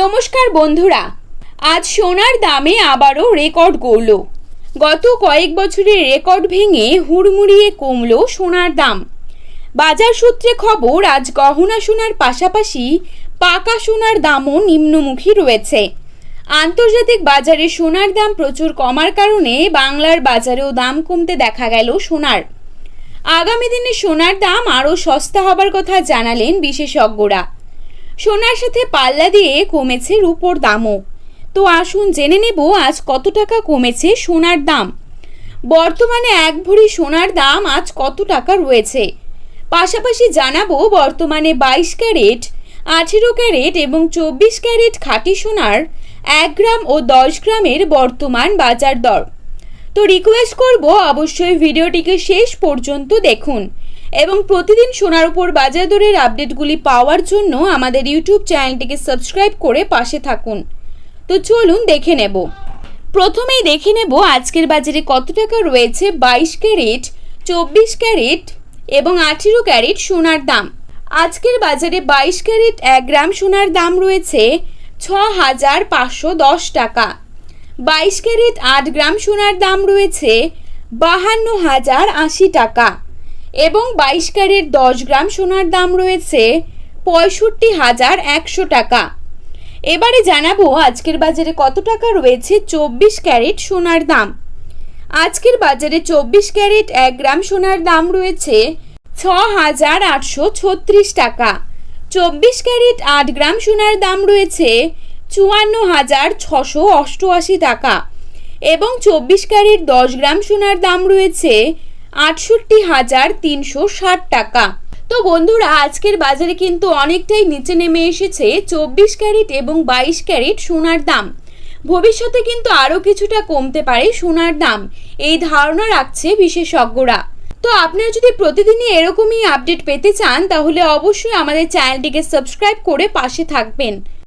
নমস্কার বন্ধুরা, আজ সোনার দামে আবারও রেকর্ড গড়ল। গত কয়েক বছরের রেকর্ড ভেঙে হুড়মুড়িয়ে কমল সোনার দাম। বাজার সূত্রে খবর, আজ গহনা সোনার পাশাপাশি পাকা সোনার দামও নিম্নমুখী রয়েছে। আন্তর্জাতিক বাজারে সোনার দাম প্রচুর কমার কারণে বাংলার বাজারেও দাম কমতে দেখা গেল সোনার। আগামী দিনে সোনার দাম আরও সস্তা হবার কথা জানালেন বিশেষজ্ঞরা। সোনার সাথে পাল্লা দিয়ে কমেছে রূপোর দামও। তো আসুন জেনে নেব আজ কত টাকা কমেছে সোনার দাম। বর্তমানে এক ভরি সোনার দাম আজ কত টাকা রয়েছে, পাশাপাশি জানাবো বর্তমানে 22 ক্যারেট, 18 ক্যারেট এবং 24 ক্যারেট খাঁটি সোনার 1 গ্রাম ও 10 গ্রামের বর্তমান বাজার দর। তো রিকোয়েস্ট করব অবশ্যই ভিডিওটিকে শেষ পর্যন্ত দেখুন এবং প্রতিদিন সোনার উপর বাজার দরের আপডেটগুলি পাওয়ার জন্য আমাদের ইউটিউব চ্যানেলটিকে সাবস্ক্রাইব করে পাশে থাকুন। তো চলুন দেখে নেব। প্রথমেই দেখে নেব আজকের বাজারে কত টাকা রয়েছে 22 ক্যারেট, 24 ক্যারেট এবং 18 ক্যারেট সোনার দাম। আজকের বাজারে 22 ক্যারেট 1 গ্রাম সোনার দাম রয়েছে 6,510 টাকা। 22 ক্যারেট 8 গ্রাম সোনার দাম রয়েছে 52,080 টাকা এবং 22 ক্যারেট 10 গ্রাম সোনার দাম রয়েছে 65,100 টাকা। এবারে জানাবো আজকের বাজারে কত টাকা রয়েছে 24 ক্যারেট সোনার দাম। আজকের বাজারে 24 ক্যারেট 1 গ্রাম সোনার দাম রয়েছে 6,836 টাকা। 24 ক্যারেট 8 গ্রাম সোনার দাম রয়েছে 54,688 টাকা এবং 24 ক্যারেট 10 গ্রাম সোনার দাম রয়েছে 68,360 টাকা। তো বন্ধুরা, আজকের বাজারে কিন্তু অনেকটাই নিচে নেমে এসেছে 24 ক্যারেট এবং 22 ক্যারেট সোনার দাম। ভবিষ্যতে কিন্তু আরও কিছুটা কমতে পারে সোনার দাম, এই ধারণা রাখছে বিশেষজ্ঞরা। তো আপনারা যদি প্রতিদিনই এরকমই আপডেট পেতে চান তাহলে অবশ্যই আমাদের চ্যানেলটিকে সাবস্ক্রাইব করে পাশে থাকবেন।